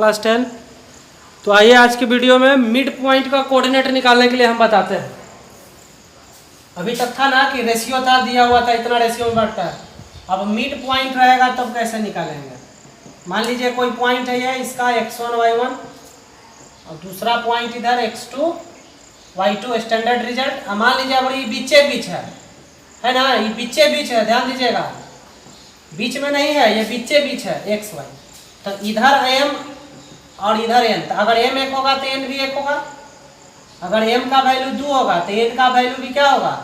Class 10। तो आइए आज की वीडियो में मिड पॉइंट का कोऑर्डिनेट निकालने के लिए हम बताते हैं। अभी तक था ना कि रेशियो था, दिया हुआ था इतना रेशियो में बढ़ता है। अब मिड पॉइंट रहेगा तब कैसे निकालेंगे। मान लीजिए कोई पॉइंट है ये, इसका x1 y1 और दूसरा पॉइंट इधर x2 y2 स्टैंडर्ड रिजल्ट। मान लीजिए अब ये बीचे बीच है ना, ये बीचे बीच है, ध्यान दीजिएगा, बीच में नहीं है, ये बीचे बीच है x y। तो इधर m और इधर n, तो अगर m 1 होगा तो n भी 1 होगा। अगर m का वैल्यू 2 होगा तो n का वैल्यू भी क्या होगा,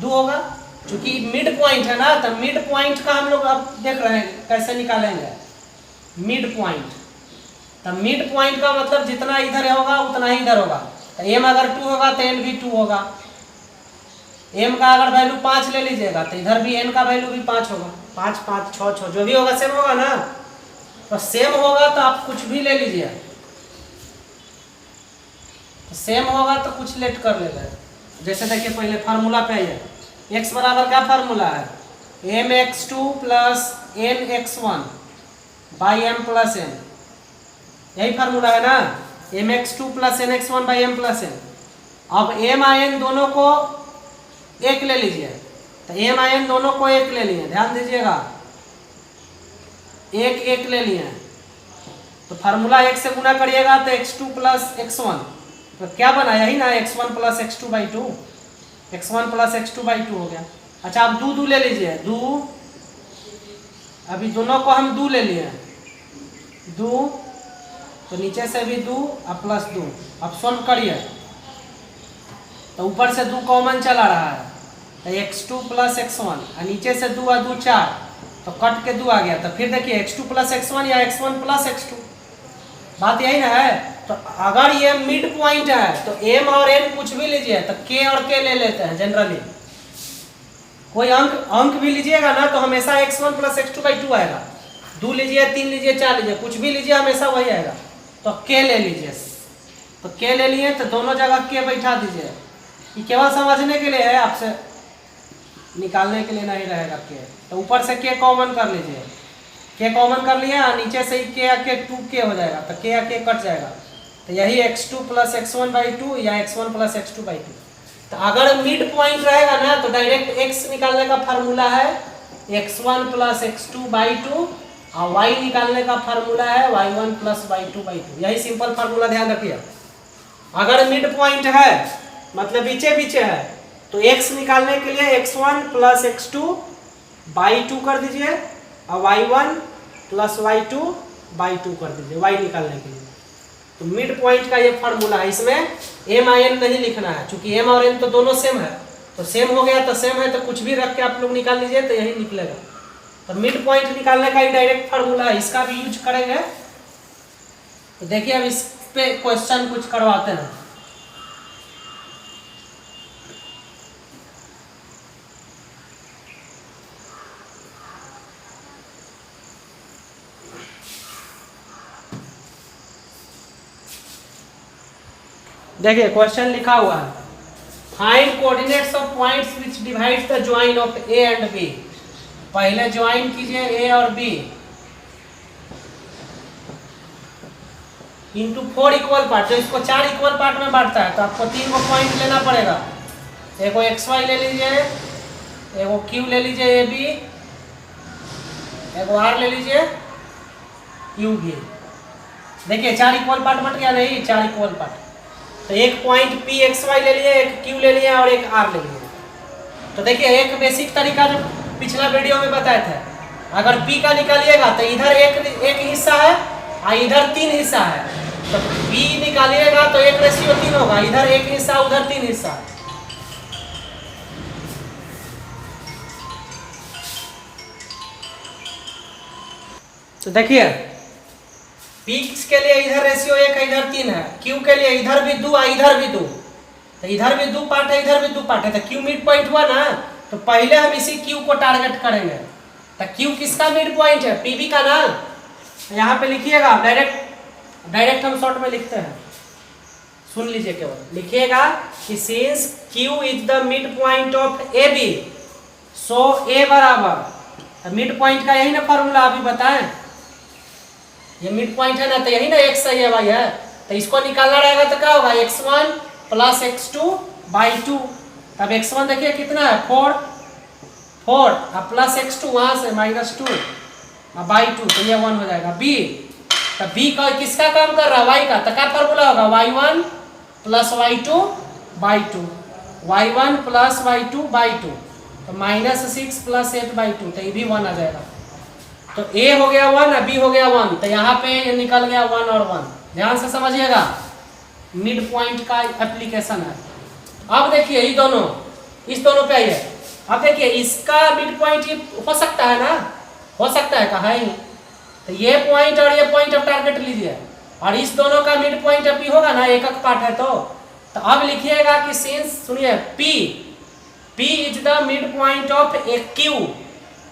2 होगा। क्योंकि मिड पॉइंट है ना, तो मिड पॉइंट का हम लोग अब देख रहे हैं कैसे निकालेंगे मिड पॉइंट। तो मिड पॉइंट का मतलब जितना इधर होगा उतना ही इधर होगा। तो m अगर 2 होगा तो n भी 2 होगा। m का अगर वैल्यू 5 ले लीजिएगा तो इधर भी n का वैल्यू भी 5 होगा। 5 5 6 6 जो भी होगा सेम होगा ना। तो सेम होगा तो आप कुछ भी ले लीजिए, तो सेम होगा तो कुछ लेट कर लेगा। जैसे देखिए पहले फार्मूला पे है, x बराबर क्या फार्मूला है, mx2 plus nx1 by m plus n, यही फार्मूला है ना, mx2 plus nx1 by m plus n। अब m और n दोनों को एक ले लीजिए, तो m और n दोनों को एक ले लिए, ध्यान दीजिएगा, एक एक ले लिए। तो फार्मूला एक से गुना करिएगा तो x2 प्लस x1, तो क्या बना यही ना, x1 plus x2 by 2, x1 plus x2 by 2 हो गया। अच्छा अब दो ले लीजिए, दो, अभी दोनों को हम दो ले लिए, दो, तो नीचे से भी दो और प्लस 2। अब सॉल्व करिए, तो ऊपर से 2 कॉमन चला रहा है, तो x2 प्लस x1 और नीचे से 2 और 2 4, तो कट के 2 आ गया। तो फिर देखिए x2 प्लस x1 या x1 प्लस x2, बात यही ना है। तो अगर ये मिड पॉइंट है तो m और n कुछ भी लीजिए, तो k और k ले लेते हैं जनरली। कोई अंक भी लीजिएगा ना तो हमेशा x1 प्लस x2 बाई 2 आएगा। 2 लीजिए, 3 लीजिए, 4 लीजिए, कुछ भी लीजिए हमेशा वही आएगा। तो k ले लीजिए, तो k ले लिए तो दोनों जगह k बैठा दीजिए। ये केवल समझने के लिए है, आपसे निकालने के लिए नहीं रहेगा k। तो ऊपर से k कॉमन कर लीजिए, k कॉमन कर लिया, नीचे से ही k आके 2k हो जाएगा, तो k आके कट जाएगा। तो यही x2 प्लस x1 बाई 2 या x1 प्लस x2 बाई 2। तो अगर मिड पॉइंट रहेगा ना तो डायरेक्ट x निकालने का फार्मूला है x1 प्लस x2 बाई 2 और y निकालने का फार्मूला है y1 प्लस y2 बाई 2। यही सिंपल फार्मूला ध्यान रखिए। अगर मिड पॉइंट है मतलब बीचे बीचे है तो x निकालने के लिए x1 प्लस x2 बाई 2 कर दीजिए और y1 प्लस y2 बाई 2 कर दीजिए y निकालने के लिए। तो मिड पॉइंट का ये फार्मूला है, इसमें m और n नहीं लिखना है, क्योंकि m और n तो दोनों सेम है। तो सेम हो गया तो सेम है, तो कुछ भी रख के आप लोग निकाल लीजिए तो यही निकलेगा। तो मिड पॉइंट निकालने का ही डायरेक्ट फार्मूला है, इसका भी यूज करेंगे। तो देखिए अब इस पे क्वेश्चन कुछ करवाते हैं। देखिए क्वेश्चन लिखा हुआ है, find coordinates of points which divides the join of A and B. पहले ज्वाइन कीजिए ए और बी इनटू 4 इक्वल पार्ट। जो इसको 4 इक्वल पार्ट में बांटता है तो आपको 3 को पॉइंट लेना पड़ेगा। एगो एक्स वाई ले लीजिए, एगो क्यू ले लीजिए ए बी, एगो आर ले लीजिए यू भी। देखिए 4 इक्वल पार्ट बट गया नहीं, 4 इक्वल पार्ट। तो एक पॉइंट पी एक्स वाई ले लिए, एक क्यू ले लिए और एक आर ले लिए। तो देखिए एक बेसिक तरीका जो पिछला वीडियो में बताए थे, अगर पी का निकालिएगा तो इधर एक हिस्सा है और इधर 3 हिस्सा है। तो पी निकालिएगा तो 1:3 होगा, इधर एक हिस्सा उधर 3 हिस्सा। तो देखिए पी के लिए इधर रेशियो 1 है, इधर 3 है। क्यू के लिए इधर भी 2 और इधर भी 2, तो इधर भी 2 पार्ट है, इधर भी 2 पार्ट है। तो क्यू मिड पॉइंट हुआ ना, तो पहले हम इसी क्यू को टारगेट करेंगे। तो क्यू किसका मिड पॉइंट है, पीबी का ना। यहाँ पे लिखिएगा, डायरेक्ट हम शॉर्ट में लिखते हैं, सुन लीजिए, केवल लिखिएगा कि since Q is the mid point of A B, so A बराबर, मिड पॉइंट का यही ना फार्मूला अभी बताएं, ये मिड पॉइंट है ना, तो यही ना x है ये y है, तो इसको निकालना रहेगा तो क्या होगा x1 प्लस x2 बाई 2। तब x1 देखिए कितना है 4 और प्लस x2 वहां से -2 बाई 2, तो ये 1 हो जाएगा। b, तो b का किसका काम कर रहा है y का, तो क्या फॉर्मूला होगा y1 plus y2 by 2, y1 plus y2 by 2, तो -6 प्लस 8 बाई 2, तो ये भी 1 आ जाएगा। तो a हो गया 1 और b हो गया 1, तो यहाँ पे ये निकल गया 1 और 1। ध्यान से समझिएगा, मिड पॉइंट का एप्लीकेशन है। अब देखिए ये दोनों, इस दोनों पे आइए। अब देखिए इसका मिड पॉइंट ये हो सकता है ना, हो सकता है कहा ही, तो ये पॉइंट और ये पॉइंट अब टारगेट लीजिए, और इस दोनों का मिड पॉइंट अब होगा ना, एक एक पार्ट है। तो अब लिखिएगा कि सिंस, सुनिए, P is the mid point of A Q,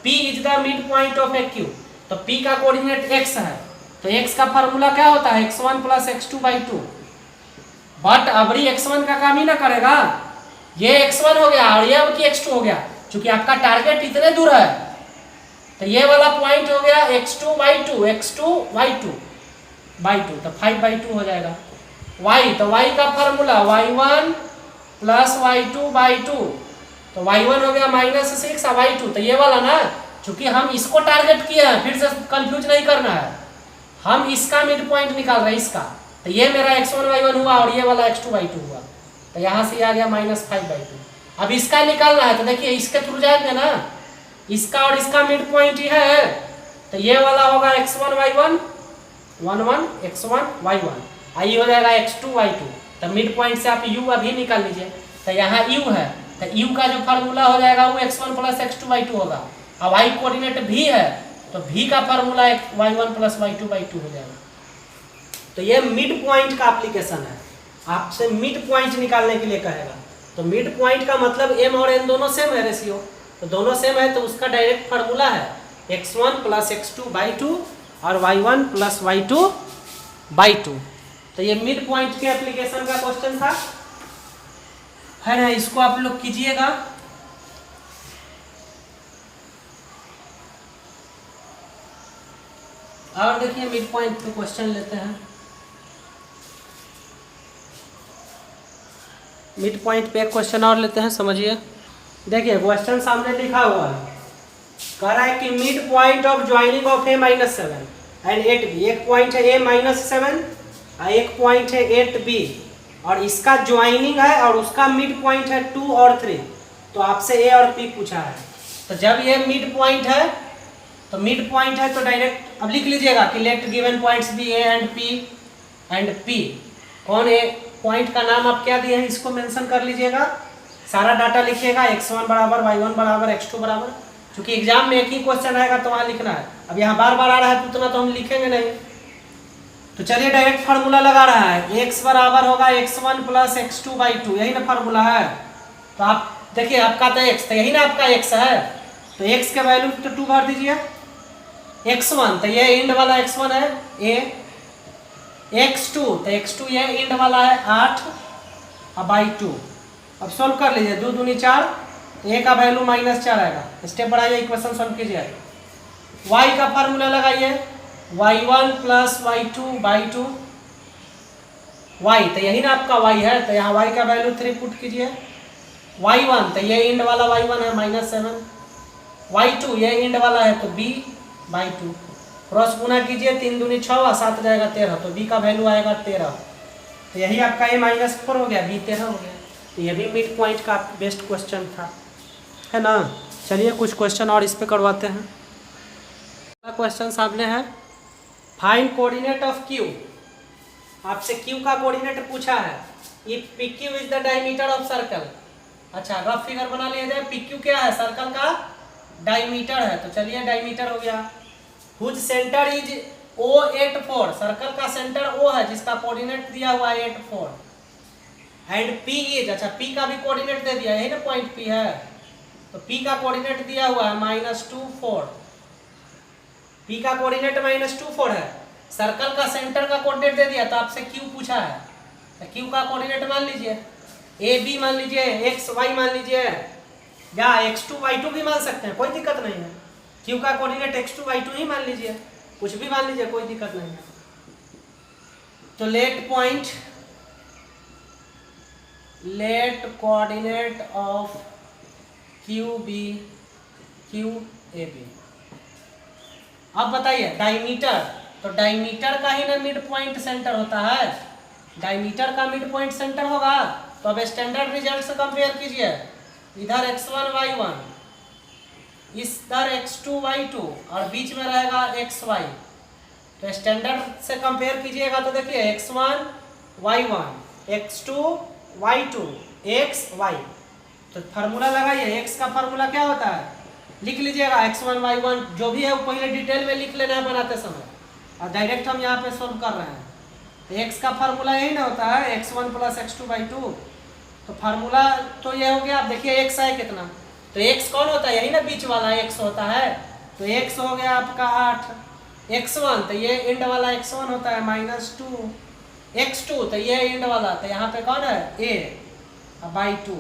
P is the mid point of A Q, तो P का कोऑर्डिनेट x है, तो x का फार्मूला क्या होता है x1 plus x2 by 2। But अबरी x1 का काम ही ना करेगा, ये x1 हो गया और ये अब की x2 हो गया, क्योंकि आपका टारगेट इतने दूर है, तो ये वाला पॉइंट हो गया x2 by 2, x2 by 2 by 2, तो 5 बाई 2 हो जाएगा। y, तो y का formula y1 plus y2 by 2, तो y1 हो गया -6 और y2, तो ये वाला ना, चूंकि हम इसको टारगेट किए हैं, फिर से कंफ्यूज नहीं करना है, हम इसका मिड पॉइंट निकाल रहे हैं इसका, तो ये मेरा x1 y1 हुआ और ये वाला x2 y2 हुआ, तो यहाँ से आ गया -5 बाई 2। अब इसका निकालना है, तो देखिए इसके थ्रू जाएंगे ना, इसका और इसका मिड पॉइंट ही है, तो ये वाला होगा x1 y1 1 1 x1 y1, आई हो जाएगा x2 y2, तो मिड पॉइंट से आप u अभी निकाल लीजिए, तो यहाँ u है, तो u का जो फार्मूला हो जाएगा वो x1 प्लस x2 y2 होगा, अब y कोऑर्डिनेट v है, तो v का formula y1 plus y2 by 2 हो जाएगा। तो ये मिड पॉइंट का एप्लीकेशन है, आपसे मिड पॉइंट निकालने के लिए कहेगा, तो मिड पॉइंट का मतलब m और n दोनों सेम है रेशियो, तो दोनों सेम है, तो उसका डायरेक्ट फार्मूला है x1 प्लस x2 बाई 2 और y1 प्लस y2 बाई 2। तो ये मिड पॉइंट के एप्लीकेशन का क्वेश्चन था, है ना, इसको आप लोग कीजिएगा। और देखिए मिड पॉइंट पे क्वेश्चन लेते हैं, मिड पॉइंट पे एक क्वेश्चन और लेते हैं, समझिए। देखिए क्वेश्चन सामने लिखा हुआ है, कह रहा है कि mid point of joining of a-7 and 8b, एक पॉइंट है a-7 और एक पॉइंट है 8b, और इसका ज्वाइनिंग है और उसका मिड पॉइंट है 2 और 3, तो आपसे a और p पूछा है। तो जब ये मिड पॉइंट है, तो मिड पॉइंट है तो डायरेक्ट अब लिख लीजिएगा कि let given points be a and p। कौन ए पॉइंट का नाम आप क्या दिए हैं इसको मेंशन कर लीजिएगा, सारा डाटा लिखिएगा, x1 बराबर y1 बराबर x2 बराबर, क्योंकि एग्जाम में एक ही क्वेश्चन आएगा तो वहाँ लिखना है, अब यहाँ बार बार आ रहा है तो उतना तो हम लिखेंगे नहीं। तो चलिए डायरेक्ट फार्मूला लगा रहा है, x बराबर होगा x1 प्लस x2 बाई 2, यही ना फार्मूला है। तो आप देखिए आपका तो x, तो यही ना आपका x है, तो x के वैल्यू तो 2 भर दीजिए, x1 तो ये इंड वाला x1 है a, x2 तो x2 ये इंड वाला है 8 और बाई 2। अब सोल्व कर लीजिए, 2 दूनी 4, a का वैल्यू -4 आएगा, स्टेप बढ़ाइए, इक्वेशन सोल्व कीजिए। y का फार्मूला लगाइए y1 plus y2 by 2, y तो यही ना आपका y है, तो यहाँ y का वैल्यू 3 पुट कीजिए, y1 तो ये इंड वाला y1 है -7, y2 ये इंड वाला है तो b बाई 2, क्रॉस गुना कीजिए, 3 दूनी 6 और 7 जाएगा 13, तो b का वैल्यू आएगा 13, तो यही आपका a -4 हो गया, b 13 हो गया। तो ये भी मिड पॉइंट का बेस्ट क्वेश्चन था, है ना। चलिए कुछ क्वेश्चन और इस पे करवाते हैं। क्वेश्चन सामने है, फाइंड कोऑर्डिनेट ऑफ q, आपसे q का कोऑर्डिनेट पूछा है, if pq is the diameter of circle. अच्छा रफ फिगर बना लिया जाए, pq क्या है, सर्कल का डायमीटर है, तो चलिए डायमीटर हो गया। Whose centre is O84, circle का सेंटर O है जिसका कोऑर्डिनेट दिया हुआ है 84, एंड P इज, अच्छा P का भी कोऑर्डिनेट दे दिया, यही ना पॉइंट P है, तो P का कोऑर्डिनेट दिया हुआ है -24, P का कोऑर्डिनेट -24 है, सर्कल का सेंटर का कोऑर्डिनेट दे दिया, तो आपसे Q पूछा है, तो Q का कोऑर्डिनेट मान लीजिए AB मान लीजिए, XY मान लीजिए, या x2 y2 भी मान सकते हैं, कोई दिक्कत नहीं है, Q का कोऑर्डिनेट x2 y2 ही मान लीजिए, कुछ भी मान लीजिए, कोई दिक्कत नहीं है। तो let coordinate of Q A B. अब बताइए डायमीटर, तो डायमीटर का ही ना मिड पॉइंट सेंटर होता है, डायमीटर का मिड पॉइंट सेंटर होगा। तो अब स्टैंडर्ड रिजल्ट से कंपेयर कीजिए, इधर x1 y1, इधर x2 y2 और बीच में रहेगा xy। तो स्टैंडर्ड से कंपेयर कीजिएगा तो देखिए x1 y1, x2 y2, xy। तो फार्मूला लगाइए, x का फार्मूला क्या होता है लिख लीजिएगा, x1 y1 जो भी है वो पहले डिटेल में लिख लेना है बनाते समय, और डायरेक्ट हम यहाँ पे सोल्व कर रहे हैं। तो x का फार्मूला यही ना होता है x1 + x2/2। तो फार्मूला तो ये हो गया। आप देखिए x है कितना, तो x कौन होता है, यही ना बीच वाला x होता है। तो x हो गया आपका 8, x1 तो ये एंड वाला x1 होता है -2, x2 तो ये एंड वाला, तो यहाँ पे कौन है a बाई 2।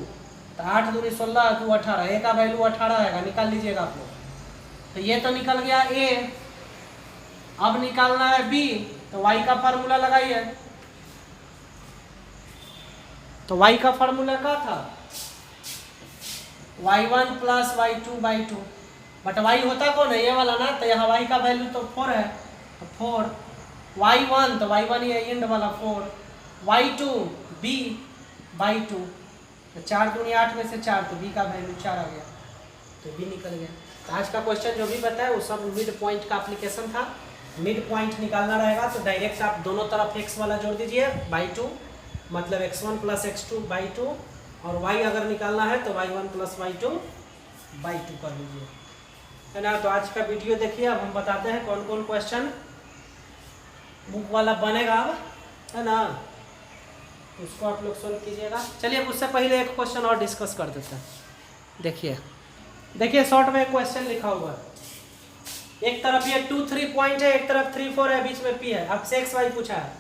तो 8 दूनी 16, 2 18, a का वैल्यू 18 आएगा, निकाल लीजिएगा आप लोग। तो ये तो निकल गया a, अब निकालना है b। तो y का फार्मूला लगाइए। तो y का फार्मूला क्या था, y1 + y2/2, बट y होता कौन है, ये वाला ना। तो यहाँ y का वैल्यू तो 4 है, तो 4, y1 तो y1 ये एंड वाला 4, y2 b/2। तो 4 दूनी 8 में से 4, तो b का वैल्यू 4 आ गया, तो b निकल गया। तो आज का क्वेश्चन जो भी बताया वो सब मिड पॉइंट का एप्लीकेशन था। मिड पॉइंट निकालना रहेगा तो डायरेक्ट आप दोनों तरफ x वाला जोड़ दीजिए /2, मतलब x1 + x2/2, और y अगर निकालना है तो y1 + y2/2 कर लीजिए, है ना। तो आज का वीडियो देखिए, अब हम बताते हैं कौन कौन क्वेश्चन बुक वाला बनेगा अब, है ना। उसको आप लोग सोल्व कीजिएगा। चलिए उससे पहले एक क्वेश्चन और डिस्कस कर देते हैं। देखिए शॉर्ट में एक क्वेश्चन लिखा हुआ है, एक तरफ ये 2 3 पॉइंट है, एक तरफ 3 4 है, बीच में p है। आपसे x y पूछा है,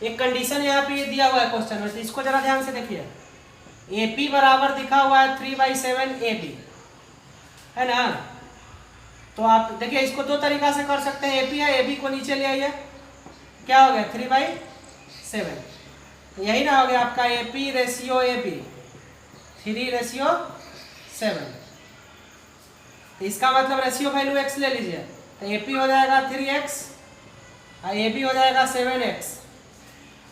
एक कंडीशन यहाँ पे दिया हुआ है क्वेश्चन में, तो इसको जरा ध्यान से देखिए। AP बराबर दिखा हुआ है 3/7 AB, है ना। तो आप देखिए इसको दो तरीका से कर सकते हैं। AP है, AB को नीचे ले आइए, क्या हो गया 3/7, तो यही ना हो गया आपका AP रेशियो AB 3/7। तो इसका मतलब रेशियो वैल्यू x ले लीजिए, तो AP हो जाएगा 3x और AB हो जाएगा 7x,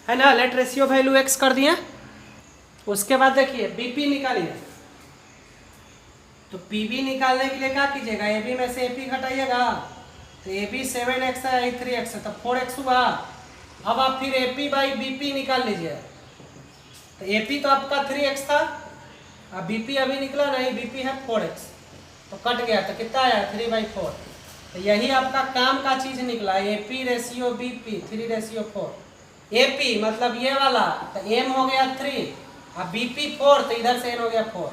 है ना। लेट रेशियो वैल्यू x कर दिए। उसके बाद देखिए BP निकालिए, तो PB निकालने के लिए क्या कीजिएगा, AB में से AP घटाइएगा, तो AB 7x है, A 3x है, तो 4x हुआ। अब आप फिर AP/BP निकाल लीजिए, तो AP तो आपका 3x था, अब BP अभी निकला नहीं, BP है 4x, तो कट गया, तो कितना आया 3/4। तो यही आपका काम का चीज निकला, AP रेशियो BP 3/4। AP मतलब ये वाला, तो M हो गया 3 और BP 4, तो इधर से N हो गया 4।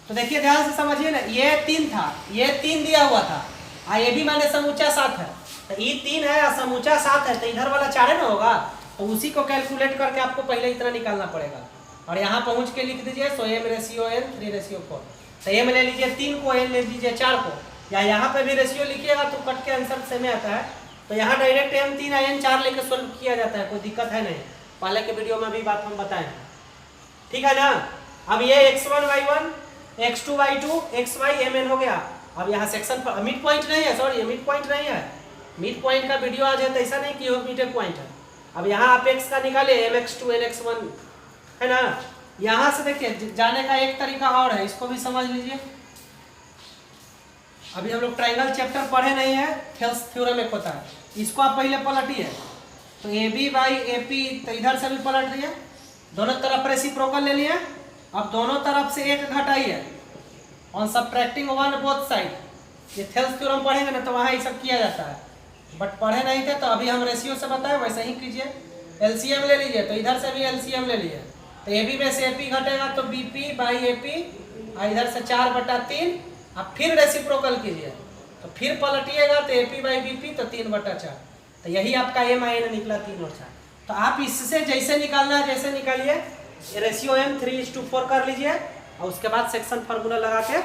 तो देखिए ध्यान से समझिए ना, ये 3 था, ये 3 दिया हुआ था, और ये भी माने समूचा 7 है, तो ये 3 है और समूचा 7 है, तो इधर वाला 4 ना होगा। तो उसी को कैलकुलेट करके आपको पहले इतना निकालना पड़ेगा, और यहाँ पहुँच के लिख दीजिए सो M रेशियो N 3/4। तो M ले लीजिए 3 को, N ले लीजिए 4 को, या यहाँ पे भी रेशियो लिखिएगा तो कट के आंसर सेम आता है। तो यहाँ डायरेक्ट M 3 N 4 लेके सोल्व किया जाता है, कोई दिक्कत है नहीं। पहले के वीडियो में भी बात हम बताएं, ठीक है ना। अब ये x1 y1 x2 y2 xy mn हो गया। अब यहाँ सेक्शन मिड पॉइंट नहीं है, सॉरी मिड पॉइंट नहीं है, मिड पॉइंट का वीडियो आ जाए तो ऐसा नहीं कि वो मिड पॉइंट है। अब यहाँ आप x का निकाले mx2 nx1, है ना। यहाँ से देखिए जाने का एक तरीका और है, इसको भी समझ लीजिए। अभी हम लोग ट्रायंगल चैप्टर पढ़े नहीं है, थेल्स थ्योरम एक होता है, इसको आप पहले पलटिए। तो AB/AP तो इधर से भी पलट दिए, दोनों तरफ रेसिप्रोकल ले लिए। अब दोनों तरफ से 1 घटाइए, ऑन सब्ट्रैक्टिंग 1 बोथ साइड। ये थेल्स थ्योरम पढ़ेंगे ना तो वहाँ ये सब किया जाता है, बट पढ़े नहीं थे तो अभी हम रेशियो से बताए वैसे ही कीजिए। LCM ले लीजिए, तो इधर से भी LCM ले लीजिए, तो AB में से AP घटेगा तो BP/AP, और इधर से 4/3, अब फिर रेसिप्रोकल कीजिए, तो फिर पलटिएगा तो AP/BP तो 3/4। तो यही आपका MIN निकला 3 और 4। तो आप इससे जैसे निकालना है जैसे निकालिए, रेशियो M 3:4 कर लीजिए, और उसके बाद सेक्शन फार्मूला लगा के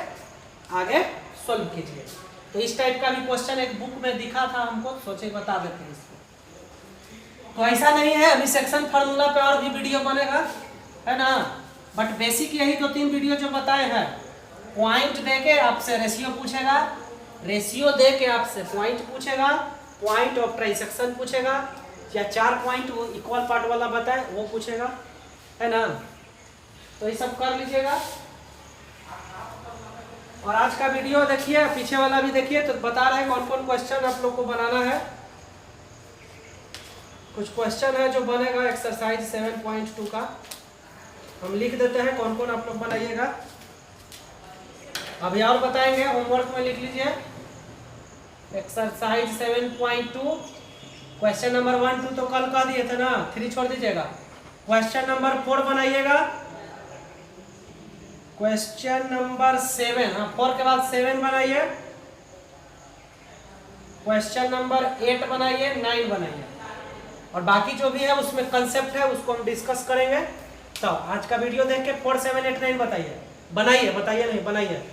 आगे सोल्व कीजिए। तो तो इस टाइप का भी क्वेश्चन एक बुक में दिखा था हमको, सोचे बता देते हैं इसको। तो ऐसा नहीं है, अभी सेक्शन फार्मूला पे और भी वीडियो बनेगा, है ना। बट बेसिक यही 2-3 वीडियो जो बताए हैं। पॉइंट दे के आपसे रेशियो पूछेगा, रेशियो दे के आपसे पॉइंट पूछेगा, पॉइंट ऑफ ट्रांजैक्शन पूछेगा, या 4 पॉइंट वो इक्वल पार्ट वाला बताए वो पूछेगा, है ना। तो ये सब कर लीजिएगा। और आज का वीडियो देखिए, पीछे वाला भी देखिए, तो बता रहे हैं कौन कौन क्वेश्चन आप लोग को बनाना है। कुछ क्वेश्चन है जो बनेगा एक्सरसाइज 7.2 का, हम लिख देते हैं कौन कौन आप लोग बनाइएगा। अभी और बताएंगे, होमवर्क में लिख लीजिए। एक्सरसाइज 7.2 क्वेश्चन नंबर 1, 2 तो कल कह दिए थे ना, 3 छोड़ दीजिएगा। क्वेश्चन नंबर 4 बनाइएगा, क्वेश्चन नंबर 7, हाँ 4 के बाद 7 बनाइए, क्वेश्चन नंबर 8 बनाइए, 9 बनाइए, और बाकी जो भी है उसमें कंसेप्ट है उसको हम डिस्कस करेंगे। तो आज का वीडियो देख के 4, 7, 8, 9 बताइए, बताइए नहीं बनाइए।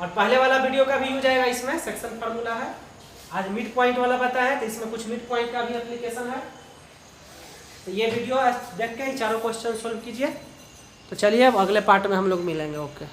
और पहले वाला वीडियो का भी यूज आएगा, इसमें सेक्शन फार्मूला है। आज मिड पॉइंट वाला बताया है, तो इसमें कुछ मिड पॉइंट का भी एप्लीकेशन है। तो ये वीडियो देख के ही चारों क्वेश्चन सोल्व कीजिए। तो चलिए अब अगले पार्ट में हम लोग मिलेंगे। ओके।